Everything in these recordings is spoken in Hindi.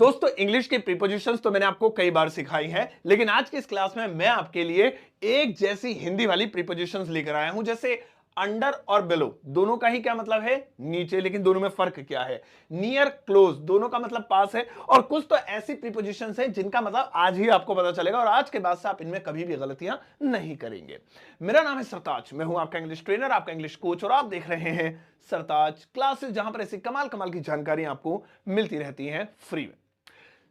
दोस्तों इंग्लिश के प्रीपोजिशंस तो मैंने आपको कई बार सिखाई है, लेकिन आज की इस क्लास में मैं आपके लिए एक जैसी हिंदी वाली प्रीपोजिशंस लेकर आया हूं। जैसे अंडर और बिलो, दोनों का ही क्या मतलब है? नीचे। लेकिन दोनों में फर्क क्या है? नियर, क्लोज, दोनों का मतलब पास है। और कुछ तो ऐसी प्रीपोजिशंस हैं जिनका मतलब आज ही आपको पता चलेगा और आज के बाद से आप इनमें कभी भी गलतियां नहीं करेंगे। मेरा नाम है सरताज, मैं हूं आपका इंग्लिश ट्रेनर, आपका इंग्लिश कोच, और आप देख रहे हैं सरताज क्लासेस, जहां पर ऐसी कमाल कमाल की जानकारी आपको मिलती रहती है फ्री में।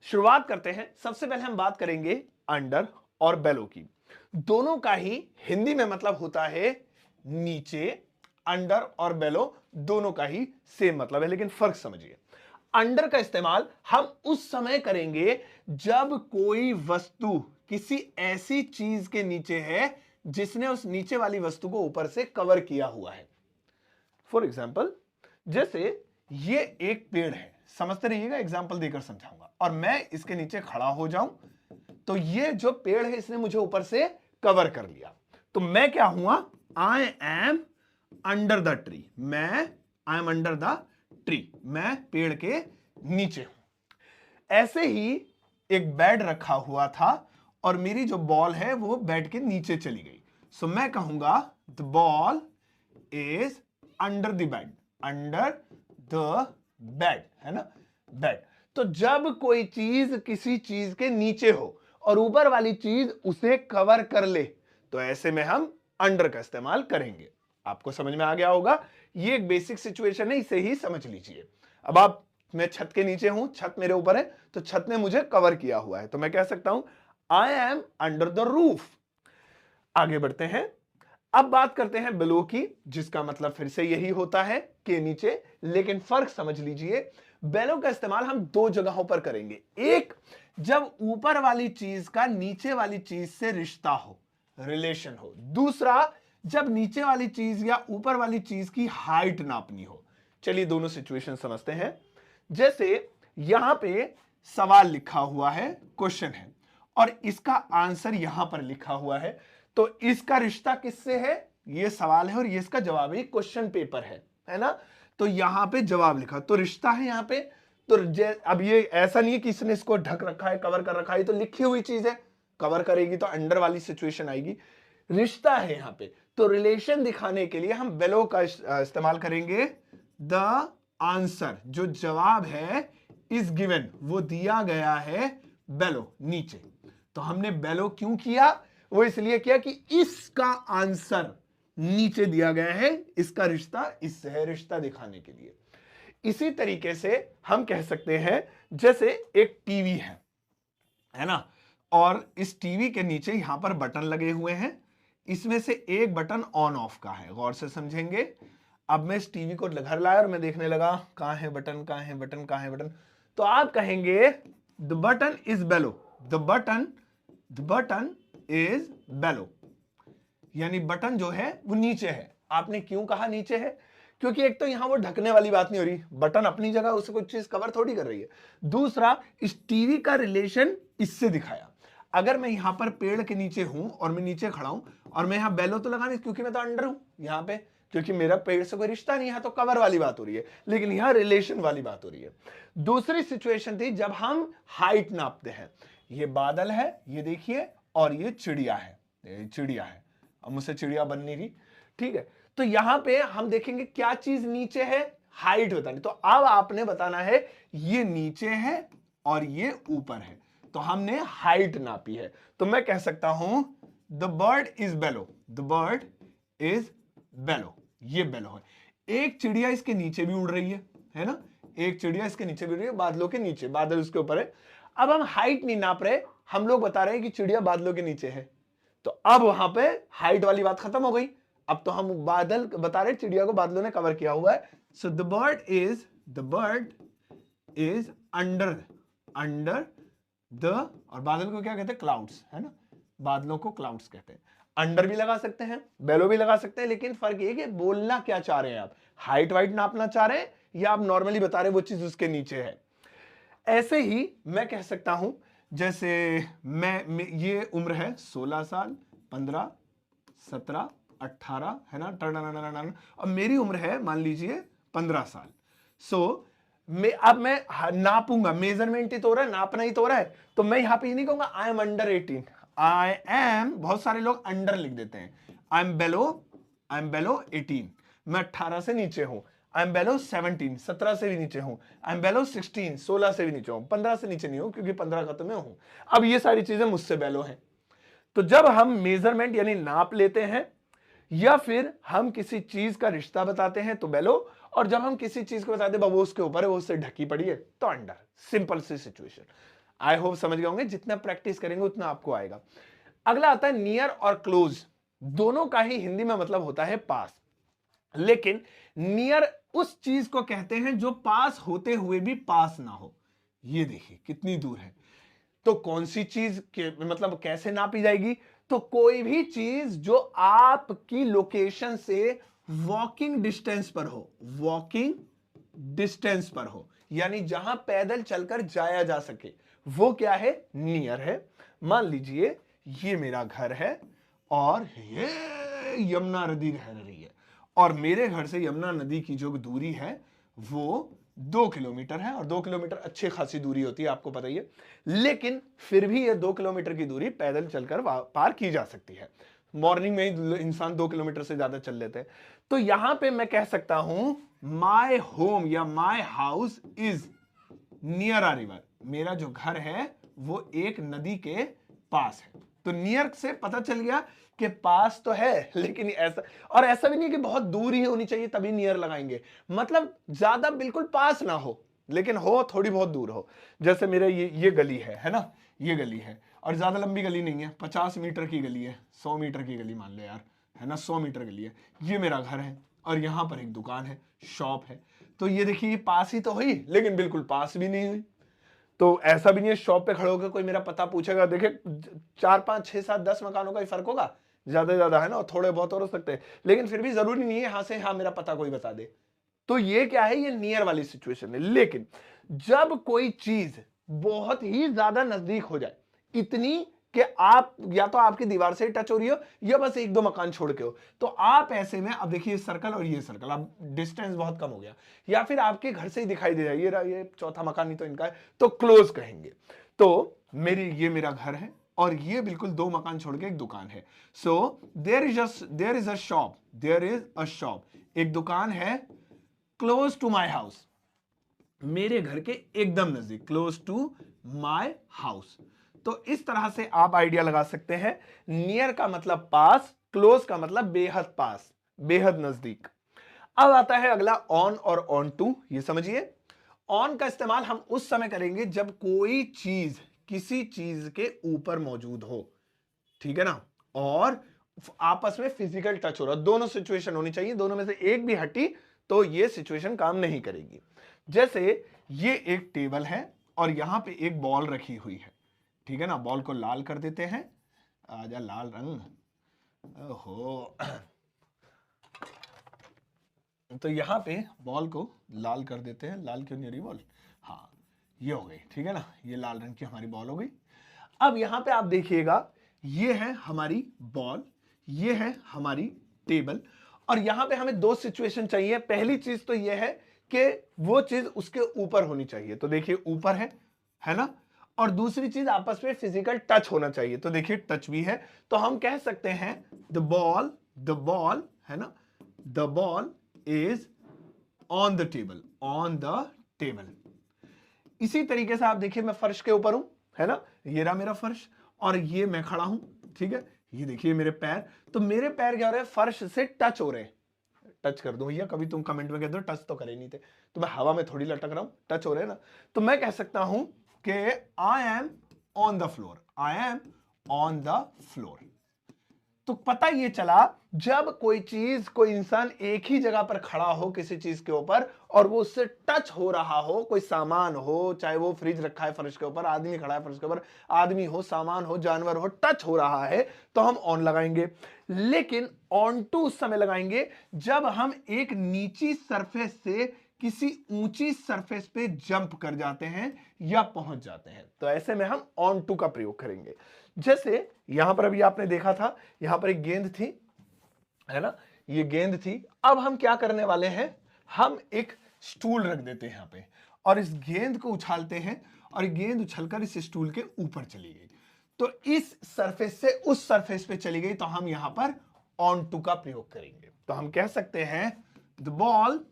शुरुआत करते हैं। सबसे पहले हम बात करेंगे अंडर और बेलो की। दोनों का ही हिंदी में मतलब होता है नीचे। अंडर और बेलो दोनों का ही सेम मतलब है, लेकिन फर्क समझिए। अंडर का इस्तेमाल हम उस समय करेंगे जब कोई वस्तु किसी ऐसी चीज के नीचे है जिसने उस नीचे वाली वस्तु को ऊपर से कवर किया हुआ है। फॉर एग्जाम्पल, जैसे ये एक पेड़ है, समझते रहिएगा, एग्जाम्पल देकर समझाऊंगा, और मैं इसके नीचे खड़ा हो जाऊं तो ये जो पेड़ है इसने मुझे ऊपर से कवर कर लिया, तो मैं क्या हुआ? I am under the tree. I am under the tree, मैं पेड़ के नीचे हूं। ऐसे ही एक बेड रखा हुआ था और मेरी जो बॉल है वो बेड के नीचे चली गई, सो मैं कहूंगा the ball is under the bed. Under the bed है ना, बेड। तो जब कोई चीज किसी चीज के नीचे हो और ऊपर वाली चीज उसे कवर कर ले, तो ऐसे में हम अंडर का इस्तेमाल करेंगे। आपको समझ में आ गया होगा? ये एक बेसिक सिचुएशन है, इसे ही समझ लीजिए। अब मैं छत के नीचे हूं, छत मेरे ऊपर है, तो छत ने मुझे कवर किया हुआ है, तो मैं कह सकता हूं I am under the roof. आगे बढ़ते हैं। अब बात करते हैं बिलो की, जिसका मतलब फिर से यही होता है कि नीचे, लेकिन फर्क समझ लीजिए। बेलो का इस्तेमाल हम दो जगहों पर करेंगे। एक, जब ऊपर वाली चीज का नीचे वाली चीज से रिश्ता हो, रिलेशन हो। दूसरा, जब नीचे वाली चीज या ऊपर वाली चीज की हाइट नापनी हो। चलिए दोनों सिचुएशन समझते हैं। जैसे यहां पे सवाल लिखा हुआ है, क्वेश्चन है, और इसका आंसर यहां पर लिखा हुआ है, तो इसका रिश्ता किससे है? ये सवाल है और ये इसका जवाब है, क्वेश्चन पेपर है ना। तो यहां पे जवाब लिखा, तो रिश्ता है यहां पे। तो अब ये ऐसा नहीं है कि इसने इसको ढक रखा है, कवर कर रखा है, तो लिखी हुई चीज है, कवर करेगी तो अंडर वाली सिचुएशन आएगी। रिश्ता है यहां पे, तो रिलेशन दिखाने के लिए हम बेलो का इस्तेमाल करेंगे। द आंसर, जो जवाब है, इज गिवन, वो दिया गया है बेलो, नीचे। तो हमने बेलो क्यों किया? वो इसलिए किया कि इसका आंसर नीचे दिया गया है, इसका रिश्ता इससे है, रिश्ता दिखाने के लिए। इसी तरीके से हम कह सकते हैं, जैसे एक टीवी है ना, और इस टीवी के नीचे यहां पर बटन लगे हुए हैं, इसमें से एक बटन ऑन ऑफ का है, गौर से समझेंगे। अब मैं इस टीवी को घर लाया और मैं देखने लगा कहां है बटन, कहां है बटन, कहां है बटन, तो आप कहेंगे the button is below. The button is below, यानी बटन जो है वो नीचे है। आपने क्यों कहा नीचे है? क्योंकि एक तो यहां वो ढकने वाली बात नहीं हो रही, बटन अपनी जगह, उसे कुछ चीज कवर थोड़ी कर रही है। दूसरा, इस टीवी का रिलेशन इससे दिखाया। अगर मैं यहां पर पेड़ के नीचे हूं और मैं नीचे खड़ा हूं और मैं यहां बेलो तो लगा नहीं, क्योंकि मैं तो अंडर हूं यहां पे, क्योंकि मेरा पेड़ से कोई रिश्ता नहीं है, तो कवर वाली बात हो रही है, लेकिन यहां रिलेशन वाली बात हो रही है। दूसरी सिचुएशन थी जब हम हाइट नापते हैं। ये बादल है, ये देखिए, और ये चिड़िया है, चिड़िया है। अब मुझसे चिड़िया बन नहीं रही, ठीक है। तो यहां पे हम देखेंगे क्या चीज नीचे है, हाइट बतानी। तो अब आपने बताना है ये नीचे है और ये ऊपर है, तो हमने हाइट नापी है। तो मैं कह सकता हूं the bird is below. The bird is below, ये बेलो है। एक चिड़िया इसके नीचे भी उड़ रही है ना, एक चिड़िया इसके नीचे भी उड़ रही है, बादलों के नीचे, बादल उसके ऊपर है। अब हम हाइट नहीं नाप रहे, हम लोग बता रहे हैं कि चिड़िया बादलों के नीचे है, तो अब वहां पे हाइट वाली बात खत्म हो गई। अब तो हम बादल बता रहे, चिड़िया को बादलों ने कवर किया हुआ है। So the bird is under the, और बादल को क्या कहते हैं? क्लाउड्स, है ना, बादलों को क्लाउड्स कहते हैं। अंडर भी लगा सकते हैं, बेलो भी लगा सकते हैं, लेकिन फर्क ये कि बोलना क्या चाह रहे हैं आप, हाइट वाइट नापना चाह रहे हैं या आप नॉर्मली बता रहे हैं वो चीज उसके नीचे है। ऐसे ही मैं कह सकता हूं, जैसे मैं ये उम्र है 16 साल, 15, 17, 18, है ना, और मेरी उम्र है मान लीजिए 15 साल। सो अब मैं नापूंगा, मेजरमेंट ही तो हो रहा है, नापना ही तो हो रहा है, तो मैं यहां पे ये नहीं कहूंगा I am under 18, I am, बहुत सारे लोग अंडर लिख देते हैं, आई एम बेलो 18, मैं 18 से नीचे हूं, आई एम बेलो 17, 17 से भी नीचे हूं, आई एम बेलो 16, 16 से भी नीचे हूं, 15 से नीचे नहीं हूं क्योंकि 15 का तो मैं हूं। अब ये सारी चीजें मुझसे बेलो हैं। तो जब हम मेजरमेंट यानी नाप लेते हैं या फिर हम किसी चीज का रिश्ता बताते हैं तो बेलो, और जब हम किसी चीज को बताते हैं वो उसके ऊपर है, वो उससे ढकी पड़ी है, तो अंडर। सिंपल सी सिचुएशन। आई होप समझ गए होंगे, जितना प्रैक्टिस करेंगे उतना आपको आएगा। अगला आता है नियर और क्लोज। दोनों का ही हिंदी में मतलब होता है पास, लेकिन नियर उस चीज को कहते हैं जो पास होते हुए भी पास ना हो। ये देखिए कितनी दूर है। तो कौन सी चीज के मतलब कैसे नापी जाएगी? तो कोई भी चीज जो आपकी लोकेशन से वॉकिंग डिस्टेंस पर हो, वॉकिंग डिस्टेंस पर हो, यानी जहां पैदल चलकर जाया जा सके, वो क्या है? नियर है। मान लीजिए ये मेरा घर है और ये यमुना नदी बह रही है, और मेरे घर से यमुना नदी की जो दूरी है वो 2 किलोमीटर है, और 2 किलोमीटर अच्छी खासी दूरी होती है, आपको पता ही है, लेकिन फिर भी ये 2 किलोमीटर की दूरी पैदल चलकर पार की जा सकती है। मॉर्निंग में ही इंसान 2 किलोमीटर से ज्यादा चल लेते हैं। तो यहां पे मैं कह सकता हूं माय होम या my house is near a river. मेरा जो घर है वो एक नदी के पास है। तो नियर से पता चल गया कि पास तो है, लेकिन ऐसा, और ऐसा भी नहीं कि बहुत दूर ही होनी चाहिए तभी नियर लगाएंगे, मतलब ज्यादा बिल्कुल पास ना हो लेकिन हो थोड़ी बहुत दूर हो। जैसे मेरे ये गली है ना, ये गली है और ज्यादा लंबी गली नहीं है, 50 मीटर की गली है, 100 मीटर की गली मान लो यार, है ना, 100 मीटर गली है। ये मेरा घर है और यहां पर एक दुकान है, शॉप है। तो ये देखिए ये पास ही तो हुई, लेकिन बिल्कुल पास भी नहीं हुई। तो ऐसा भी नहीं है शॉप पे खड़े होकर कोई मेरा पता पूछेगा, देखिए 4 5 6 7 10 मकानों का ही फर्क होगा ज्यादा ज्यादा, है ना, और थोड़े बहुत और हो सकते हैं, लेकिन फिर भी जरूरी नहीं है यहां से हाँ मेरा पता कोई बता दे। तो ये क्या है? ये नियर वाली सिचुएशन है। लेकिन जब कोई चीज बहुत ही ज्यादा नजदीक हो जाए, इतनी कि आप या तो आपकी दीवार से टच हो रही हो या बस 1 2 मकान छोड़ के हो, तो आप ऐसे में, अब देखिए सर्कल और ये सर्कल, अब डिस्टेंस बहुत कम हो गया, या फिर आपके घर से ही दिखाई दे जाए ये चौथा मकान ही तो इनका है, तो क्लोज कहेंगे। तो ये मेरा घर है और ये बिल्कुल 2 मकान छोड़ के एक दुकान है। So there is a shop, एक दुकान है क्लोज टू माई हाउस, मेरे घर के एकदम नजदीक, क्लोज टू माई हाउस। तो इस तरह से आप आइडिया लगा सकते हैं। नियर का मतलब पास, क्लोज का मतलब बेहद पास, बेहद नजदीक। अब आता है अगला ऑन और ऑन टू। ये समझिए, ऑन का इस्तेमाल हम उस समय करेंगे जब कोई चीज किसी चीज के ऊपर मौजूद हो, ठीक है ना, और आपस में फिजिकल टच हो रहा, दोनों सिचुएशन होनी चाहिए, दोनों में से एक भी हटी तो ये सिचुएशन काम नहीं करेगी। जैसे ये एक टेबल है और यहां पे एक बॉल रखी हुई है, ठीक है ना, बॉल को लाल कर देते हैं, आजा लाल रंग, ओहो तो यहां पे बॉल को लाल कर देते हैं, लाल क्यों नहीं हो रही बॉल, हाँ ये हो गई, ठीक है ना, ये लाल रंग की हमारी बॉल हो गई। अब यहां पे आप देखिएगा, ये है हमारी बॉल, ये है हमारी टेबल, और यहां पे हमें 2 सिचुएशन चाहिए। पहली चीज तो ये है कि वो चीज उसके ऊपर होनी चाहिए, तो देखिए ऊपर है ना, और दूसरी चीज आपस में फिजिकल टच होना चाहिए, तो देखिए टच भी है। तो हम कह सकते हैं द बॉल है ना, the ball is on the table. इसी तरीके से आप देखिए मैं फर्श के ऊपर हूं, है ना, ये रहा मेरा फर्श, और ये मैं खड़ा हूं, ठीक है, ये देखिए मेरे पैर, तो मेरे पैर क्या हो रहे हैं? फर्श से टच हो रहे हैं। टच कर दो भैया, कभी तुम कमेंट में कह दो टच तो करे नहीं थे, तो मैं हवा में थोड़ी लटक रहा हूं, टच हो रहे हैं ना। तो मैं कह सकता हूं कि I am on the floor, I am on the floor. तो पता ये चला, जब कोई चीज, कोई इंसान एक ही जगह पर खड़ा हो किसी चीज के ऊपर और वो उससे टच हो रहा हो, कोई सामान हो, चाहे वो फ्रिज रखा है फर्श के ऊपर, आदमी खड़ा है फर्श के ऊपर, आदमी हो, सामान हो, जानवर हो, टच हो रहा है, तो हम ऑन लगाएंगे। लेकिन ऑन टू उस समय लगाएंगे जब हम एक नीची सरफेस से किसी ऊंची सरफेस पे जंप कर जाते हैं या पहुंच जाते हैं, तो ऐसे में हम ऑन टू का प्रयोग करेंगे। जैसे यहां पर अभी आपने देखा था, यहां पर एक गेंद थी, है ना, ये गेंद थी। अब हम क्या करने वाले हैं? हम एक स्टूल रख देते हैं यहां पे, और इस गेंद को उछालते हैं और गेंद उछलकर इस स्टूल के ऊपर चली गई, तो इस सरफेस से उस सरफेस पे चली गई, तो हम यहां पर ऑन टू का प्रयोग करेंगे। तो हम कह सकते हैं द बॉल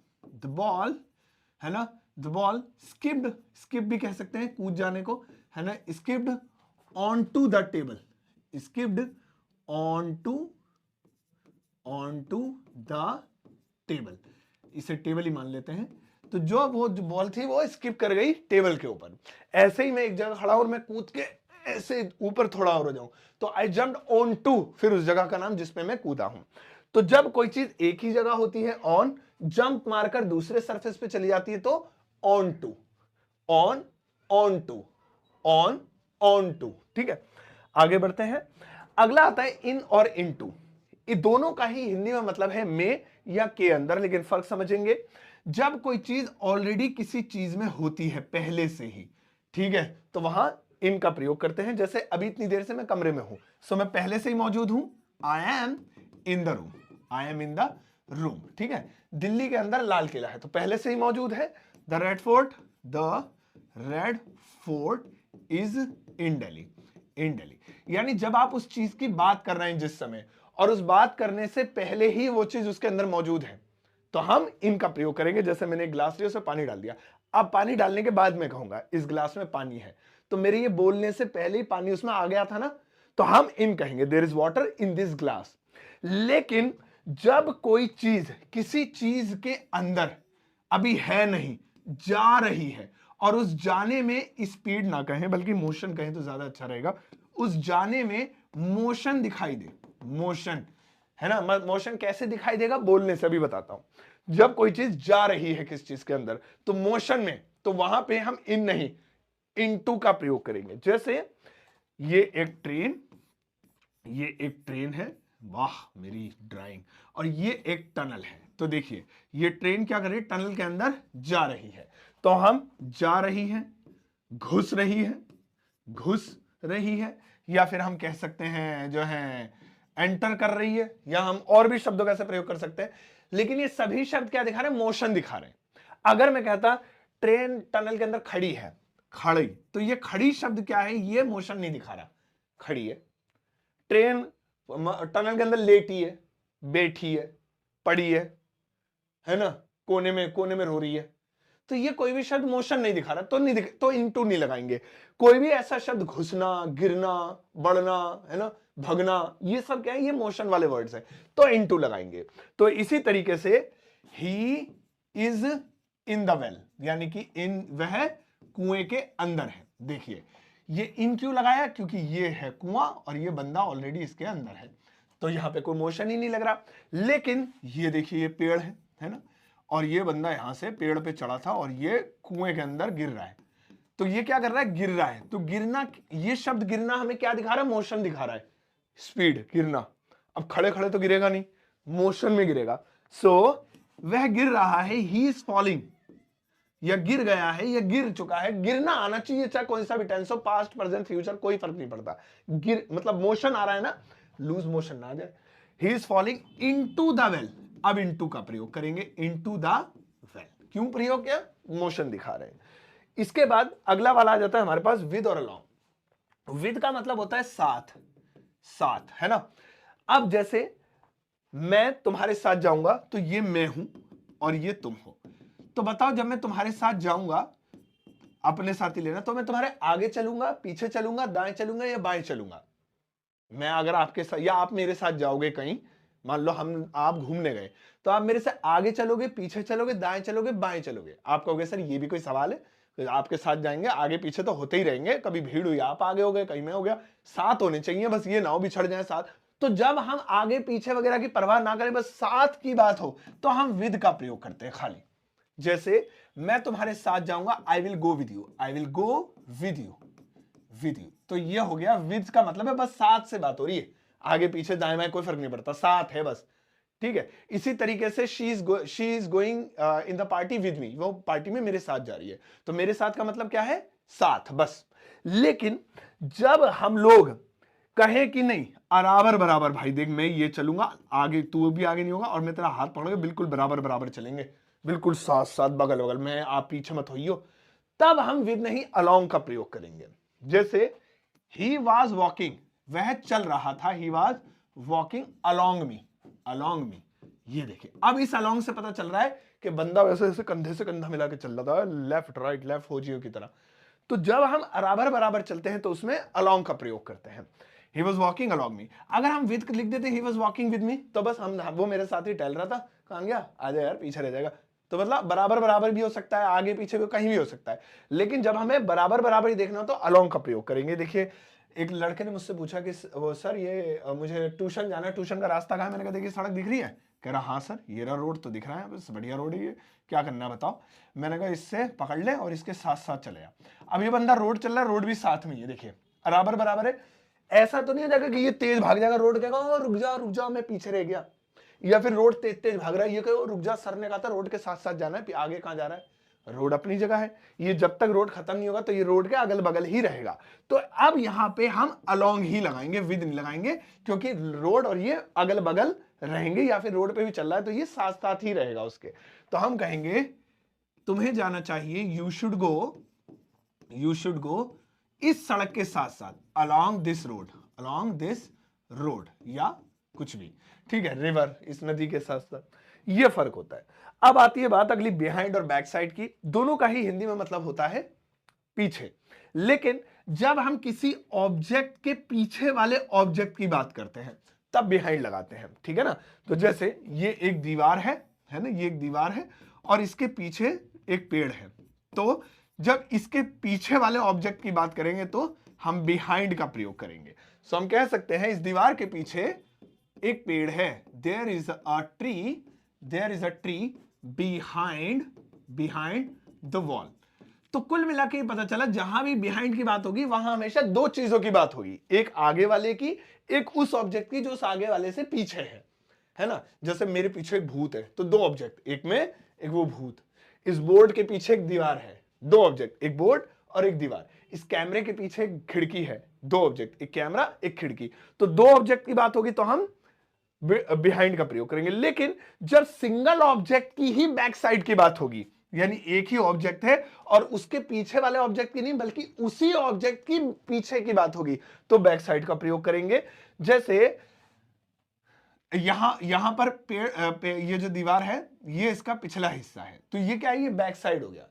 है ना, द बॉल स्किप्ड, स्किप भी कह सकते हैं कूद जाने को, है ना, skipped on to the table, skipped on to the table, इसे टेबल ही मान लेते हैं। तो जो वो जो बॉल थी वो स्किप कर गई टेबल के ऊपर। ऐसे ही मैं एक जगह खड़ा और मैं कूद के ऐसे ऊपर थोड़ा और हो जाऊं, तो आई जंप्ड ऑन टू, फिर उस जगह का नाम जिसमें मैं कूदा हूं। तो जब कोई चीज एक ही जगह होती है ऑन, जंप मारकर दूसरे सरफेस पे चली जाती है तो on to, on to, on to. ठीक है, आगे बढ़ते हैं। अगला आता है इन और इनटू। ये दोनों का ही हिंदी में मतलब है में या के अंदर, लेकिन फर्क समझेंगे। जब कोई चीज ऑलरेडी किसी चीज में होती है पहले से ही, ठीक है, तो वहां इन का प्रयोग करते हैं। जैसे अभी इतनी देर से मैं कमरे में हूं, सो मैं पहले से ही मौजूद हूं, I am in the room, I am in the room. ठीक है, दिल्ली के अंदर लाल किला है, तो पहले से ही मौजूद है। The red fort is in Delhi, in Delhi. यानी जब आप उस चीज की बात कर रहे हैं जिस समय, और उस बात करने से पहले ही वो चीज उसके अंदर मौजूद है, तो हम इनका प्रयोग करेंगे। जैसे मैंने एक गिलास लिया, उसमें पानी डाल दिया, अब पानी डालने के बाद मैं कहूंगा इस गिलास में पानी है, तो मेरे ये बोलने से पहले ही पानी उसमें आ गया था ना, तो हम इन कहेंगे, there is water in this glass. लेकिन जब कोई चीज किसी चीज के अंदर अभी है नहीं, जा रही है, और उस जाने में स्पीड ना कहें बल्कि मोशन कहें तो ज्यादा अच्छा रहेगा, उस जाने में मोशन दिखाई दे, मोशन, है ना। मोशन कैसे दिखाई देगा बोलने से भी बताता हूं। जब कोई चीज जा रही है किस चीज के अंदर तो मोशन में, तो वहां पे हम इन नहीं इनटू का प्रयोग करेंगे। जैसे ये एक ट्रेन है, वाह मेरी ड्राइंग, और ये एक टनल है। तो देखिए ये ट्रेन क्या कर रही है, टनल के अंदर जा रही है, तो हम जा रही है, घुस रही है, या फिर हम कह सकते हैं जो है एंटर कर रही है, या हम और भी शब्दों का ऐसे प्रयोग कर सकते हैं। लेकिन ये सभी शब्द क्या दिखा रहे हैं, मोशन दिखा रहे हैं। अगर मैं कहता ट्रेन टनल के अंदर खड़ी है, खड़ी, तो ये खड़ी शब्द क्या है, ये मोशन नहीं दिखा रहा, खड़ी है। ट्रेन टनल के अंदर लेटी है, बैठी है, पड़ी है ना, कोने में रो रही है, तो ये कोई भी शब्द मोशन नहीं दिखा रहा, तो इनटू नहीं लगाएंगे। कोई भी ऐसा शब्द घुसना, गिरना, बढ़ना, है ना, भगना, ये सब क्या है, ये मोशन वाले वर्ड्स हैं, तो इनटू लगाएंगे। तो इसी तरीके से he is in the well, यानी कि इन, वह कुएं के अंदर है। देखिए ये इन क्यों लगाया, क्योंकि ये है कुआं और ये बंदा ऑलरेडी इसके अंदर है, तो यहां पे कोई मोशन ही नहीं लग रहा। लेकिन ये देखिए ये पेड़ है ना, और ये बंदा यहां से पेड़ पे चढ़ा था और ये कुएं के अंदर गिर रहा है, तो ये क्या कर रहा है, गिर रहा है। तो गिरना, ये शब्द गिरना हमें क्या दिखा रहा है, मोशन दिखा रहा है, स्पीड, गिरना। अब खड़े खड़े तो गिरेगा नहीं, मोशन में गिरेगा। सो वह गिर रहा है, ही इज फॉलिंग, या गिर गया है, या गिर चुका है। गिरना आना चाहिए, चाहे कोई सा भी टेंस हो, पास्ट, प्रेजेंट, फ्यूचर, कोई फर्क नहीं पड़ता। गिर मतलब मोशन आ रहा है ना, लूज मोशन ना आ जाए। He is falling into the well, अब इनटू का प्रयोग करेंगे, इनटू द वेल। क्यों प्रयोग किया, मोशन दिखा रहे हैं। इसके बाद अगला वाला आ जाता है हमारे पास विद और अलोंग। विद का मतलब होता है साथ, साथ, है ना। अब जैसे मैं तुम्हारे साथ जाऊंगा, तो ये मैं हूं और ये तुम हो। तो बताओ जब मैं तुम्हारे साथ जाऊंगा, अपने साथ ही लेना, तो मैं तुम्हारे आगे चलूंगा, पीछे चलूंगा, दाएं चलूंगा या बाएं चलूंगा। मैं अगर आपके साथ, या आप मेरे साथ जाओगे कहीं, मान लो आप घूमने गए, तो आप मेरे से आगे चलोगे, पीछे चलोगे, दाएं चलोगे, बाएं चलोगे। आप कहोगे सर ये भी कोई सवाल है, तो आपके साथ जाएंगे, आगे पीछे तो होते ही रहेंगे, कभी भीड़ हुई आप आगे हो गए, कहीं मैं हो गया, साथ होने चाहिए, बस ये ना हो बिछड़ जाए साथ। तो जब हम आगे पीछे वगैरह की परवाह ना करें, बस साथ की बात हो, तो हम विद का प्रयोग करते हैं खाली। जैसे मैं तुम्हारे साथ जाऊंगा, I will go with you, I will go with you, with you. तो ये हो गया विद का मतलब है बस साथ से बात हो रही है, आगे पीछे दाएं बाएं कोई फर्क नहीं पड़ता, साथ है बस। ठीक है, इसी तरीके से she is going in the party with me, वो पार्टी में मेरे साथ जा रही है, तो मेरे साथ का मतलब क्या है, साथ, बस। लेकिन जब हम लोग कहें कि नहीं बराबर बराबर, भाई देख मैं ये चलूंगा आगे, तू भी आगे नहीं होगा, और मैं तेरा हाथ पकड़ूंगा, बिल्कुल बराबर बराबर चलेंगे, बिल्कुल साथ साथ, बगल बगल में, आप पीछे मत होइयो, तब हम विद नहीं अलोंग का प्रयोग करेंगे। जैसे ही वॉज वॉकिंग, वह चल रहा था, he was walking along me, along me. ये देखिए, अब इस अलोंग से पता चल रहा है कि बंदा वैसे ऐसे कंधे से कंधा मिला के चल रहा था, लेफ्ट राइट लेफ्ट फौजियों की तरह। तो जब हम बराबर बराबर चलते हैं तो उसमें अलोंग का प्रयोग करते हैं। ही वॉज वॉकिंग अलोंग मी। अगर हम विद लिख देते ही वॉज वॉकिंग विद मी, तो बस हम वो मेरे साथ ही टहल रहा था, कहां गया, आ जा यार, पीछे रह जाएगा। तो मतलब बराबर बराबर भी हो सकता है, आगे पीछे भी, कहीं भी हो सकता है। लेकिन जब हमें बराबर बराबर ही देखना हो तो अलोंग का प्रयोग करेंगे। देखिए, एक लड़के ने मुझसे पूछा कि वो सर ये मुझे ट्यूशन जाना है, ट्यूशन का रास्ता कहाँ है? मैंने कहा देखिए सड़क दिख रही है। कह रहा हाँ सर, ये रहा रोड तो दिख रहा है, बस बढ़िया रोड है ये, क्या करना है बताओ। मैंने कहा इससे पकड़ ले और इसके साथ साथ चले आ। अब ये बंदा रोड चल रहा है, रोड भी साथ में ही है, देखिए बराबर बराबर है। ऐसा तो नहीं हो जाएगा कि ये तेज भाग जाएगा, रोड कहेगा रुक जा मैं पीछे रह गया, या फिर रोड तेज तेज भाग रहा है, ये कहो रुक जा, सर ने कहा था रोड के साथ साथ जाना है, आगे कहां जा रहा है, रोड अपनी जगह है। ये जब तक रोड खत्म नहीं होगा तो ये रोड के अगल बगल ही रहेगा। तो अब यहां पे हम अलोंग ही लगाएंगे, विद नहीं लगाएंगे, क्योंकि रोड और ये अगल बगल रहेंगे, या फिर रोड पे भी चल रहा है तो ये साथ साथ ही रहेगा उसके। तो हम कहेंगे तुम्हें जाना चाहिए, यू शुड गो इस सड़क के साथ साथ, अलोंग दिस रोड, या कुछ भी, ठीक है, रिवर, इस नदी के साथ साथ। ये फर्क होता है। अब आती है बात अगली बिहाइंड और बैक साइड की। दोनों का ही हिंदी में मतलब होता है पीछे। लेकिन जब हम किसी ऑब्जेक्ट के पीछे वाले ऑब्जेक्ट की बात करते हैं तब बिहाइंड लगाते हैं, ठीक है ना। तो जैसे ये एक दीवार है ना, ये एक दीवार है और इसके पीछे एक पेड़ है। तो जब इसके पीछे वाले ऑब्जेक्ट की बात करेंगे तो हम बिहाइंड का प्रयोग करेंगे। सो हम कह सकते हैं इस दीवार के पीछे एक पेड़ है, there is a tree behind the wall. तो कुल मिला के पता चला जहां भी बिहाइंड की बात होगी वहां हमेशा दो चीजों की बात होगी, एक आगे वाले की, एक उस ऑब्जेक्ट की जो उस आगे वाले से पीछे है ना। जैसे मेरे पीछे एक भूत है तो दो ऑब्जेक्ट, एक में एक वो भूत। इस बोर्ड के पीछे एक दीवार है, दो ऑब्जेक्ट, एक बोर्ड और एक दीवार। इस कैमरे के पीछे एक खिड़की है, दो ऑब्जेक्ट, एक कैमरा एक खिड़की। तो दो ऑब्जेक्ट की बात होगी तो हम बिहाइंड का प्रयोग करेंगे। लेकिन जब सिंगल ऑब्जेक्ट की ही बैक साइड की बात होगी, यानी एक ही ऑब्जेक्ट है और उसके पीछे वाले ऑब्जेक्ट की नहीं बल्कि उसी ऑब्जेक्ट की पीछे की बात होगी, तो बैक साइड का प्रयोग करेंगे। जैसे यहां पर ये जो दीवार है ये इसका पिछला हिस्सा है, तो ये क्या है, ये बैक साइड हो गया।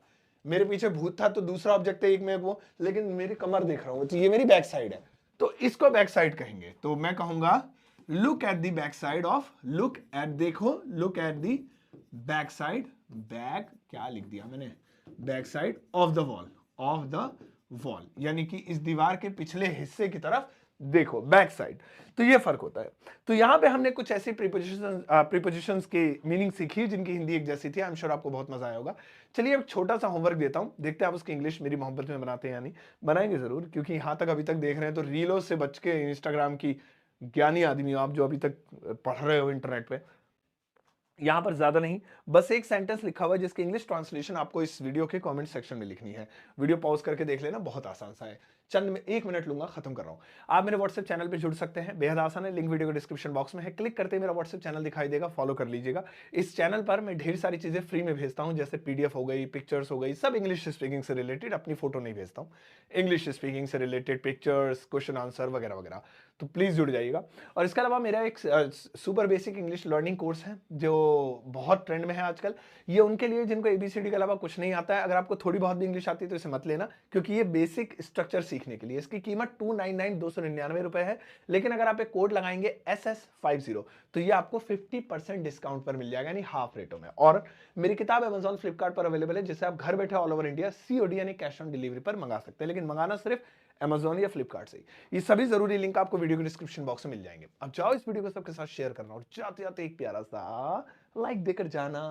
मेरे पीछे भूत था तो दूसरा ऑब्जेक्ट है एक में वो, लेकिन मेरी कमर देख रहा हूं तो ये मेरी बैक साइड है, तो इसको बैक साइड कहेंगे। तो मैं कहूंगा look at the back side of, look at the back side, back क्या लिख दिया मैंने, back side of the wall, यानी कि इस दीवार के पिछले हिस्से की तरफ देखो, बैक साइड। तो ये फर्क होता है। तो यहां पे हमने कुछ ऐसी प्रीपोजिशंस की मीनिंग सीखी जिनकी हिंदी एक जैसी थी। आई एम श्योर आपको बहुत मजा आया होगा। चलिए एक छोटा सा होमवर्क देता हूं, देखते हैं आप उसकी इंग्लिश मेरी मोहब्बत में बनाते हैं या नहीं। बनाएंगे जरूर, क्योंकि यहां तक अभी तक देख रहे हैं तो रीलों से बच के इंस्टाग्राम की ज्ञानी आदमी हो आप जो अभी तक पढ़ रहे हो इंटरनेट पे। यहां पर ज्यादा नहीं, बस एक सेंटेंस लिखा हुआ है जिसकी इंग्लिश ट्रांसलेशन आपको इस वीडियो के कमेंट सेक्शन में लिखनी है। वीडियो पॉज करके देख लेना, बहुत आसान सा है, चंद में 1 मिनट लूंगा, खत्म कर रहा हूं। आप मेरे व्हाट्सएप चैनल पे जुड़ सकते हैं, बेहद आसान है, लिंक वीडियो के डिस्क्रिप्शन बॉक्स में है, क्लिक करते ही मेरा व्हाट्सएप चैनल दिखाई देगा, फॉलो कर लीजिएगा। इस चैनल पर मैं ढेर सारी चीजें फ्री में भेजता हूं, जैसे पीडीएफ हो गई, पिक्चर्स हो गई, सब इंग्लिश स्पीकिंग से रिलेटेड, अपनी फोटो नहीं भेजता हूं, इंग्लिश स्पीकिंग से रिलेटेड पिक्चर्स, क्वेश्चन आंसर वगैरह वगैरह। तो प्लीज जुड़ जाइएगा। और इसके अलावा मेरा एक super basic English learning course है जो बहुत ट्रेंड में है आजकल। ये उनके लिए जिनको एबीसीडी के अलावा कुछ नहीं आता है। अगर आपको थोड़ी बहुत भी इंग्लिश आती है तो इसे मत लेना, क्योंकि ये बेसिक स्ट्रक्चर सीखने के लिए। इसकी कीमत 299 रुपए है, लेकिन अगर आप एक कोड लगाएंगे SS50 तो ये आपको 50% डिस्काउंट पर मिल जाएगा, यानी हाफ रेटों में। और मेरी किताब अमेजॉन फ्लिपकार्ट पर अवेलेबल है, जिसे आप घर बैठे ऑल ओवर इंडिया COD यानी कैश ऑन डिलीवरी पर मंगा सकते हैं, लेकिन मंगाना सिर्फ अमेजॉन या फ्लिपकार्ट से। ये सभी जरूरी लिंक आपको वीडियो के डिस्क्रिप्शन बॉक्स में मिल जाएंगे। अब जाओ इस वीडियो को सबके साथ शेयर करना और जाते जाते एक प्यारा सा लाइक देकर जाना।